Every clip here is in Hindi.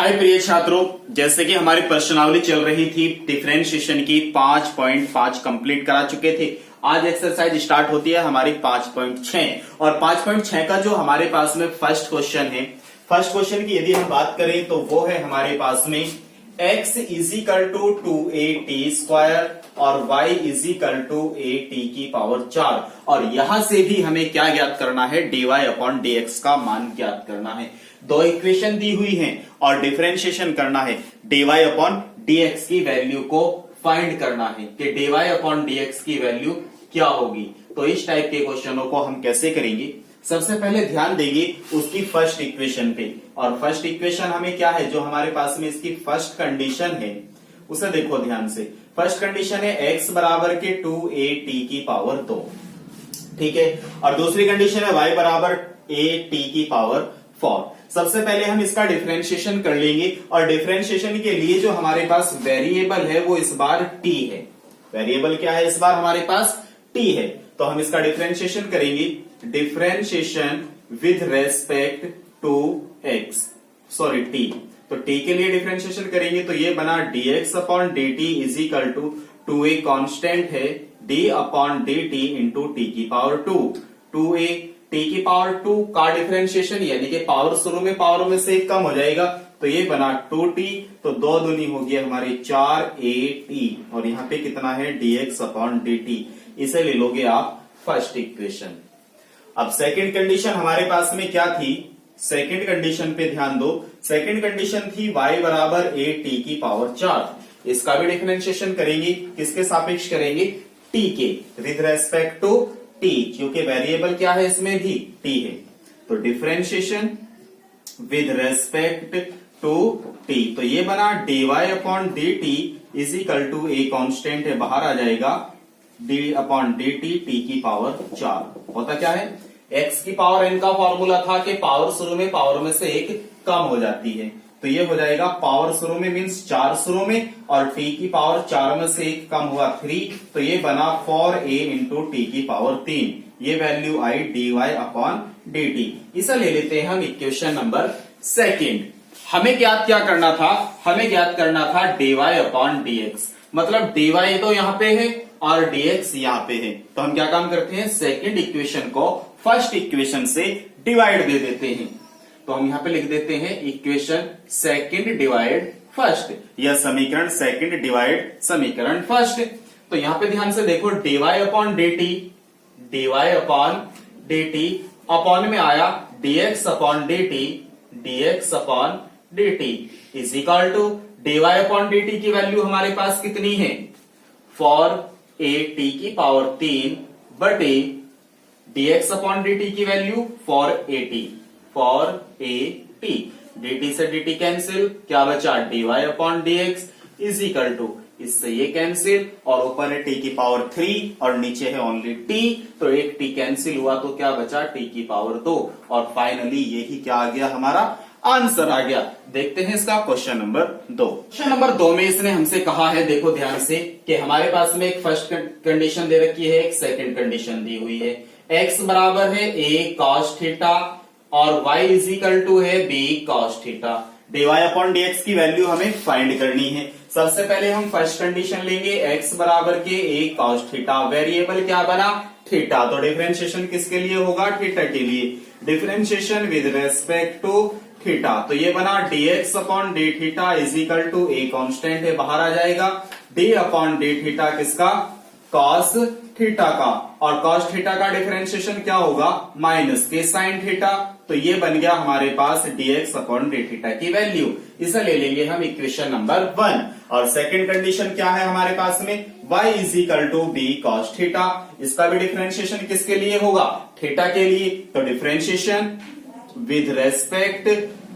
हाय प्रिय छात्रों, जैसे कि हमारी प्रश्नावली चल रही थी डिफरेंशिएशन की 5.5 कंप्लीट करा चुके थे। आज एक्सरसाइज स्टार्ट होती है हमारी 5.6 और 5.6 का जो हमारे पास में फर्स्ट क्वेश्चन है, फर्स्ट क्वेश्चन की यदि हम बात करें तो वो है हमारे पास में x इजिकल टू 2at² और y इजिकल टू at⁴ और यहां से भी हमें क्या ज्ञात करना है, dy/dx का मान ज्ञात करना है। दो इक्वेशन दी हुई हैं और डिफरेंशिएशन करना है, dy/dx की वैल्यू को फाइंड करना है कि dy/dx की वैल्यू क्या होगी। तो इस टाइप के क्वेश्चनों को हम कैसे करेंगे, सबसे पहले ध्यान देंगे उसकी फर्स्ट इक्वेशन पे। और फर्स्ट इक्वेशन हमें क्या है, जो हमारे पास में इसकी फर्स्ट कंडीशन है उसे देखो ध्यान से। फर्स्ट कंडीशन है x बराबर के 2at⁴, ठीक है, और दूसरी कंडीशन है y बराबर at⁴। सबसे पहले हम इसका डिफरेंशिएशन कर लेंगे और डिफरेंशिएशन के लिए जो हमारे पास वेरिएबल है वो इस बार t है। वेरिएबल क्या है, इस बार हमारे पास t है, तो हम इसका डिफरेंशिएशन करेंगे। Differentiation with respect to x, sorry t, तो t के लिए डिफरेंशिएशन करेंगे तो ये बना dx/dt is equal to 2a constant है d/dt into t⁴ 2a t⁴ का डिफरेंशिएशन यानी कि पावर शुरू में पावर में से एक कम हो जाएगा तो ये बना 2t, तो 2 दूनी हो गया हमारे 4at और यहाँ पे कितना है dx/dt, इसे ले लोगे आप फर्स्ट इक्वेशन। अब सेकंड कंडीशन हमारे पास में क्या थी, सेकंड कंडीशन पे ध्यान दो। सेकंड कंडीशन थी y बराबर at⁴, इसका भी डिफरेंशिएशन करेंगे, किसके सापेक्ष करेंगे, t के, विद रेस्पेक्ट टू t, क्योंकि वेरिएबल क्या है इसमें भी t है। तो differentiation with respect to t, तो ये बना dy/dt is equal to a constant है, बाहर आ जाएगा d/dt t⁴। होता क्या है, x की पावर n का फॉर्मूला था कि पावर शुरू में पावर में से एक कम हो जाती है, तो ये हो जाएगा पावर शुरू में मीन्स 4 शुरू में और t की पावर 4 में से एक कम हुआ 3, तो ये बना 4a इंटू t⁴। ये वैल्यू आई dy/dt। इसे ले लेते हैं हम इक्वेशन नंबर सेकंड। हमें ज्ञात क्या करना था, हमें ज्ञात करना था dy/dx, मतलब dy तो यहाँ पे है और dx यहाँ पे है, तो हम क्या काम करते हैं, सेकंड इक्वेशन को फर्स्ट इक्वेशन से डिवाइड दे देते हैं। तो हम यहाँ पे लिख देते हैं इक्वेशन सेकंड डिवाइड फर्स्ट, या समीकरण सेकंड डिवाइड समीकरण फर्स्ट। तो यहाँ पे ध्यान से देखो, dy/dt अपॉन में आया dx/dt is equal to dy/dt की वैल्यू हमारे पास कितनी है, 4at⁴ बटे dx/dt की वैल्यू 4at dt से dt कैंसिल, क्या बचा dy/dx इज इक्वल टू, इससे ये कैंसिल और ऊपर है t⁴ और नीचे है ओनली t, तो एक t कैंसिल हुआ तो क्या बचा t⁴ और फाइनली यही क्या आ गया, हमारा आंसर आ गया। देखते हैं इसका क्वेश्चन नंबर 2। क्वेश्चन नंबर 2 में इसने हमसे कहा है, देखो ध्यान से, कि हमारे पास में एक फर्स्ट कंडीशन दे रखी है, एक सेकंड कंडीशन दी हुई है। x बराबर है a cos थीटा और y इजिकल टू है b cos थीटा। dy/dx की वैल्यू हमें फाइंड करनी है। सबसे पहले हम फर्स्ट कंडीशन लेंगे, x बराबर के a cos थीटा, वेरिएबल क्या बना, थीटा, तो डिफरेंशिएशन किसके लिए होगा, थीटा के लिए। Differentiation with respect to theta, तो ये बना dx/dθ is equal to a constant है, बाहर आ जाएगा d/dθ किसका, cos थीटा का, और cos थीटा का डिफरेंशिएशन क्या होगा, माइनस के sin थीटा, तो ये बन गया हमारे पास dx/dθ की वैल्यू। इसे ले लेंगे हम इक्वेशन नंबर 1। और सेकंड कंडीशन क्या है हमारे पास में, y is equal to b cos theta, इसका भी डिफरेंशिएशन किसके लिए होगा, थीटा के लिए, तो differentiation with respect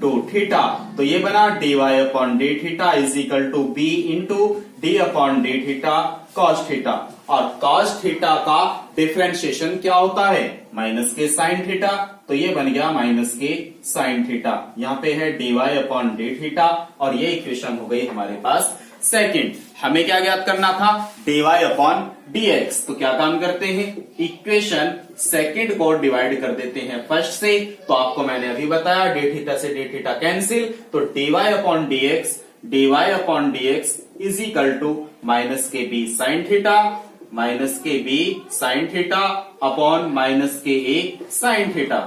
to theta, तो ये बना dy/dθ is equal to b into d/dθ cos theta, और cos थीटा का डिफरेंशिएशन क्या होता है, माइनस के sin थीटा, तो ये बन गया माइनस के sin थीटा। यहाँ पे है dy/dθ और ये इक्वेशन हो गई हमारे पास सेकंड। हमें क्या ज्ञात करना था, dy अपॉन dx। तो क्या काम करते हैं, इक्वेशन सेकंड को डिवाइड कर देते हैं फर्स्ट से। तो आपको मैंने अभी बताया डी थीटा से डी थीटा कैंसिल, तो dy upon dx is equal to minus के बी साइन थीटा, माइनस के B sine theta upon minus के ए साइन थीटा,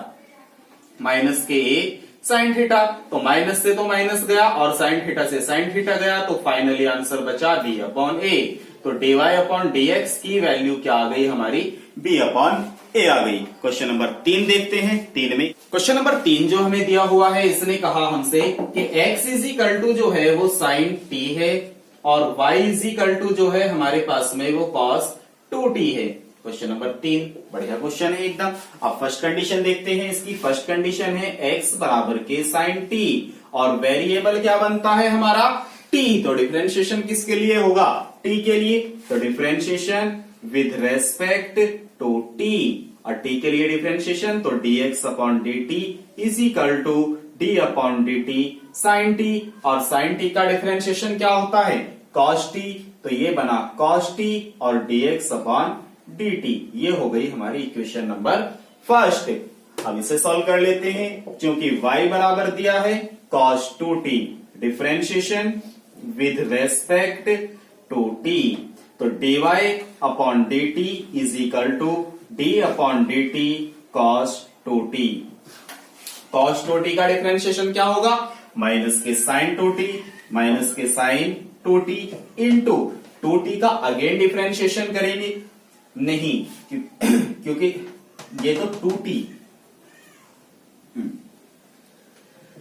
माइनस के ए साइन थीटा। तो माइनस से तो माइनस गया और साइन थीटा से साइन थीटा गया, तो फाइनली आंसर बचा बी अपॉन ए। तो dy अपॉन dx की वैल्यू क्या आ गई हमारी, b अपॉन a आ गई। क्वेश्चन नंबर 3 देखते हैं। 3 में क्वेश्चन नंबर 3 जो हमें दिया हुआ है, इसने कहा हमसे कि x इज इक्वल टू जो है वो साइन t है और y इज इक्वल टू जो है हमारे पास में वो cos 2t है। क्वेश्चन नंबर 3 बढ़िया क्वेश्चन है एकदम। अब फर्स्ट कंडीशन देखते हैं इसकी। फर्स्ट कंडीशन है x बराबर के साइन t और वेरिएबल क्या बनता है हमारा t। तो डिफरेंशिएशन किसके लिए होगा, t के लिए। तो differentiation with respect to t, और t के लिए डिफरेंशिएशन तो dx upon dt is equal to d upon dt sine t, और साइन t का डिफरेंशिएशन क्या होता है, cos t। तो ये बना cos t और dx अपॉन dt। ये हो गई हमारी इक्वेशन नंबर फर्स्ट। अब इसे सॉल्व कर लेते हैं। क्योंकि y बराबर दिया है cos 2t, differentiation with respect to t, तो dy upon dt is equal to d upon dt cos 2t। cos 2t का डिफरेंशिएशन क्या होगा, माइनस के साइन 2t, माइनस के साइन 2t इंटू 2t का अगेन डिफरेंशिएशन करेंगे नहीं क्योंकि ये तो 2t,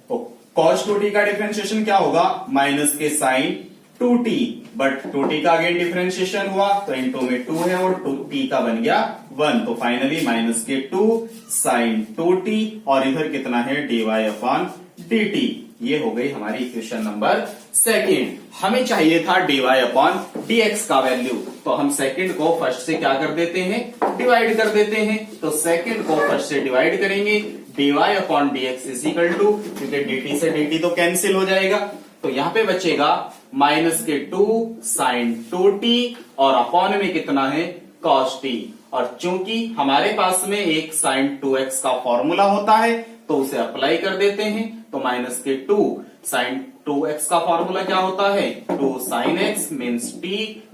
तो cos 2t का डिफरेंशिएशन क्या होगा, माइनस के साइन 2t, बट 2t का अगेन डिफरेंशिएशन हुआ तो इनटू में 2 है और 2t का बन गया 1। तो फाइनली माइनस के 2 साइन 2t और इधर कितना है dy अपॉन dt। ये हो गई हमारी इक्वेशन नंबर सेकंड। हमें चाहिए था dy अपॉन dx का वैल्यू, तो हम सेकंड को फर्स्ट से क्या कर देते हैं, डिवाइड कर देते हैं। तो सेकंड को फर्स्ट से डिवाइड करेंगे, dy upon dx is equal to, क्योंकि dt से dt तो कैंसिल हो जाएगा, तो यहां पे बचेगा माइनस के 2 साइन 2t और अपॉन में कितना है cos t। और चूंकि हमारे पास में एक साइन 2x का फॉर्मूला होता है तो उसे अप्लाई कर देते हैं। तो माइनस के 2 साइन 2x का फॉर्मूला क्या होता है, 2 sine x means t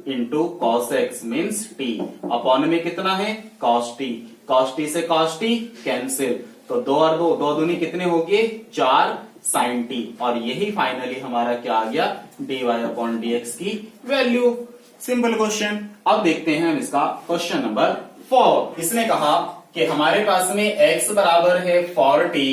into cos x means t, upon में कितना है cos t। cos t से cos t कैंसिल, तो 2 और 2 2 दूनी कितने हो गए 4 साइन t, और यही फाइनली हमारा क्या आ गया dy अपॉन dx की वैल्यू। Simple question. अब देखते हैं हम इसका क्वेश्चन नंबर 4। इसने कहा कि हमारे पास में x बराबर है 4t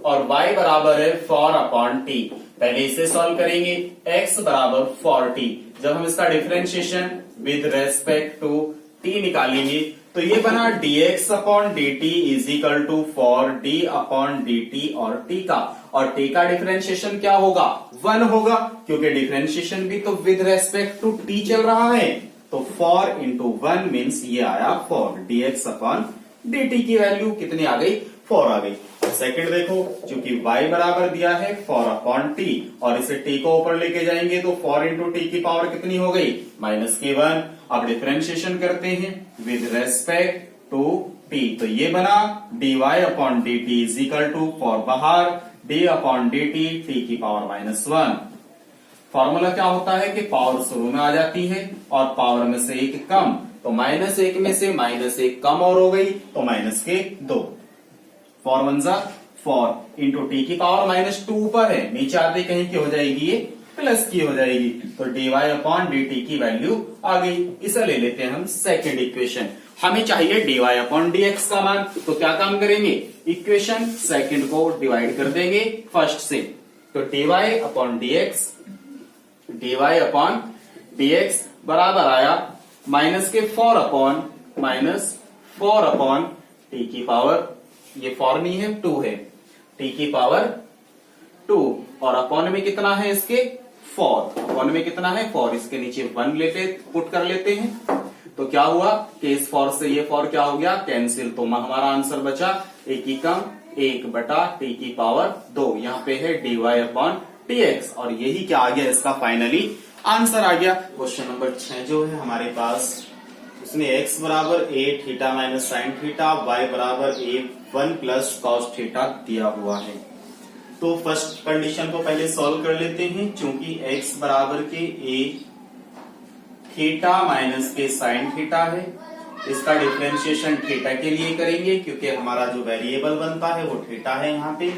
और y बराबर है 4 अपॉन t। पहले इसे सॉल्व करेंगे। x बराबर 4t, जब हम इसका differentiation with respect to t निकालेंगे तो ये बना dx upon dt is equal to 4d upon dt और t का, और t का डिफरेंशिएशन क्या होगा 1 होगा, क्योंकि डिफरेंशिएशन भी तो विद रेस्पेक्ट टू t चल रहा है। तो 4 इंटू 1 मीन्स ये आया 4, dx अपॉन dt की वैल्यू कितनी आ गई 4 आ गई। सेकंड देखो, क्योंकि y बराबर दिया है 4 अपॉन t और इसे t को ऊपर लेके जाएंगे तो 4 इंटू टी की पावर कितनी हो गई माइनस के 1। अब डिफरेंशिएशन करते हैं विद रेस्पेक्ट टू t, तो ये बना dy upon dt is equal to 4 बाहर d अपॉन dt t की पावर माइनस 1। फॉर्मूला क्या होता है कि पावर शुरू में आ जाती है और पावर में से एक कम, तो माइनस 1 में से माइनस 1 कम और हो गई तो माइनस के 2। 4 1 जा 4 इंटू टी की पावर माइनस 2 ऊपर है, नीचे आते कहीं की हो जाएगी ये प्लस की हो जाएगी, तो dy अपॉन dt की वैल्यू आ गई। इसे ले लेते हैं हम सेकेंड इक्वेशन। हमें चाहिए dy अपॉन dx का मान, तो क्या काम करेंगे, इक्वेशन सेकेंड को डिवाइड कर देंगे फर्स्ट से। तो dy अपॉन dx बराबर आया माइनस के 4 अपॉन टी की पावर, ये 4 नहीं है 2 है, टी की पावर 2 और अपॉन में कितना है इसके 4, अपॉन में कितना है 4, इसके नीचे 1 लेते पुट कर लेते हैं। तो क्या हुआ कि इस 4 से ये 4 क्या हो गया कैंसिल, तो हमारा आंसर बचा 1 ही कम 1 बटा टी की पावर 2। यहाँ पे है dy अपॉन dx और यही क्या आ गया इसका फाइनली आंसर आ गया। क्वेश्चन नंबर 6 जो है हमारे पास, उसने x बराबर a theta minus sine theta, y बराबर a 1 प्लस कॉस थीटा दिया हुआ है। तो फर्स्ट कंडीशन को पहले सॉल्व कर लेते हैं। चूंकि x बराबर के a थीटा माइनस के साइन थीटा है, इसका डिफरेंशिएशन थीटा के लिए करेंगे क्योंकि हमारा जो वेरिएबल बनता है वो थीटा है यहाँ पे।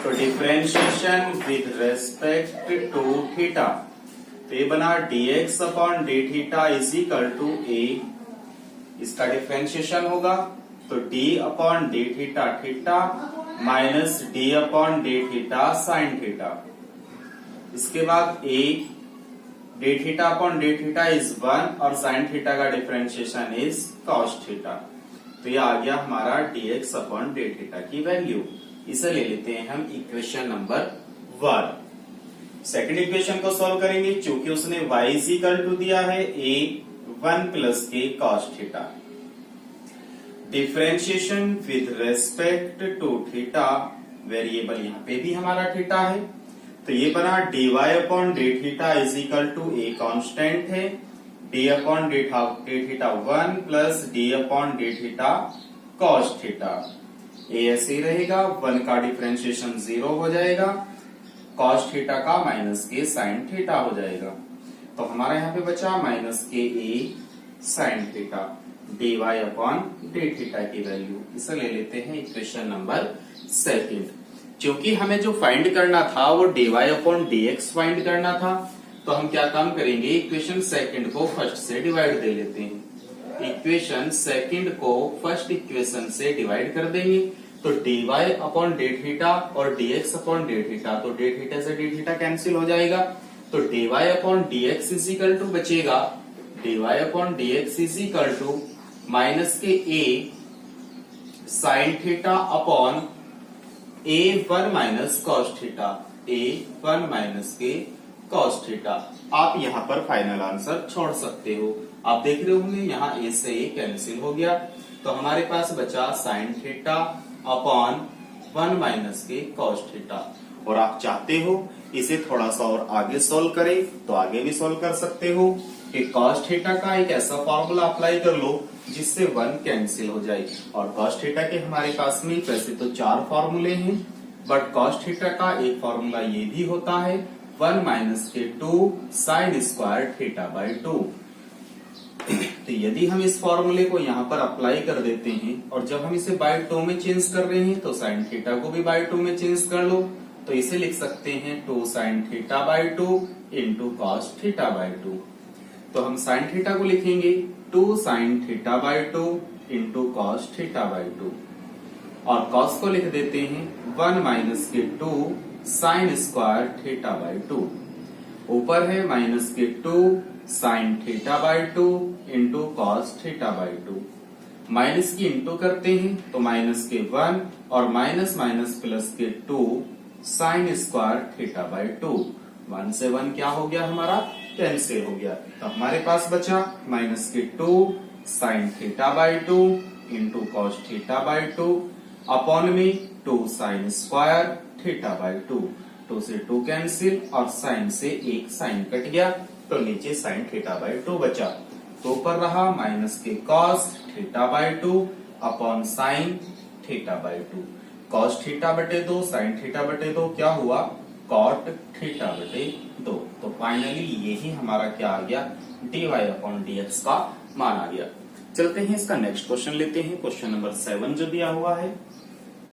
तो differentiation with respect to theta, तो ये बना dx upon d theta is equal to a, इसका डिफरेंशिएशन होगा तो d upon d theta theta minus d upon d theta sine theta. इसके बाद a d theta upon d theta is 1 और साइन थीटा का डिफरेंशिएशन इज कॉस थीटा। तो ये आ गया हमारा dx अपॉन डी थीटा की वैल्यू। इसे ले लेते हैं हम इक्वेशन नंबर 1। सेकंड इक्वेशन को सॉल्व करेंगे। चूंकि उसने y इज इक्वल टू दिया है a 1 plus k cos theta, differentiation with respect to theta, variable यहाँ पे भी हमारा थीटा है, तो ये बना dy upon d theta is equal to a constant है, d upon d theta 1 plus d upon d theta cos theta. a ऐसे ही रहेगा, 1 का डिफरेंशिएशन 0 हो जाएगा, कॉस थीटा का माइनस के साइन थीटा हो जाएगा। तो हमारा यहाँ पे बचा minus k a sine theta, dy upon d theta की वैल्यू। इसे ले लेते हैं इक्वेशन नंबर 2। क्योंकि हमें जो फाइंड करना था वो dy अपॉन dx फाइंड करना था, तो हम क्या काम करेंगे, इक्वेशन सेकंड को फर्स्ट से डिवाइड दे लेते हैं। इक्वेशन सेकंड को फर्स्ट इक्वेशन से डिवाइड कर देंगे, तो dy अपॉन डी थीटा और dx अपॉन डी थीटा, तो डी थीटा से डी थीटा कैंसिल हो जाएगा, तो dy upon dx is equal to बचेगा dy upon dx is equal to minus k a sine theta upon a1 minus cos theta, a1 minus k cos theta. आप यहाँ पर फाइनल आंसर छोड़ सकते हो। आप देख रहे होंगे यहाँ a से a कैंसिल हो गया, तो हमारे पास बचा sign theta upon 1 minus k cos theta. और आप चाहते हो इसे थोड़ा सा और आगे सोल्व करें तो आगे भी सोल्व कर सकते हो कि कॉस थीटा का एक ऐसा फॉर्मूला अप्लाई कर लो जिससे 1 कैंसिल हो जाए। और कॉस थीटा के हमारे पास में वैसे तो 4 फॉर्मूले हैं, बट कॉस थीटा का एक फॉर्मूला ये भी होता है 1 माइनस के 2 साइन स्क्वायर थीटा बाई 2। तो यदि हम इस फॉर्मूले को यहाँ पर अप्लाई कर देते हैं और जब हम इसे बाई 2 में चेंज कर रहे हैं तो साइन थीटा को भी बाई 2 में चेंज कर लो, तो इसे लिख सकते हैं 2 sine theta by 2 into cos theta by 2। तो हम साइन थीटा को लिखेंगे 2 sine theta by 2 into cos theta by 2, और कॉस को लिख देते हैं 1 माइनस के 2 साइन स्क्वायर थीटा बाई 2। ऊपर है माइनस के 2 sine theta by 2 into cos theta by 2। Minus की इंटू करते हैं तो माइनस के 1 और माइनस माइनस प्लस के 2 साइन स्क्वायर थीटा बाई 2। 1 से 1 क्या हो गया हमारा, कैंसिल हो गया। तो हमारे पास बचा माइनस के 2 sine theta by 2 into cos theta by 2 upon में 2 साइन स्क्वायर थीटा बाई 2। 2 से 2 कैंसिल और साइन से 1 साइन कट गया, तो नीचे साइन थीटा बाई 2 बचा। तो ऊपर रहा minus k cos theta by 2 upon sine theta by 2। Cos theta बटे 2 साइन थीटा बटे 2 क्या हुआ, कॉट थीटा बटे 2। तो फाइनली यही हमारा क्या आ गया, dy अपॉन dx का मान आ गया। चलते हैं इसका नेक्स्ट क्वेश्चन लेते हैं। क्वेश्चन नंबर 7 जो दिया हुआ है,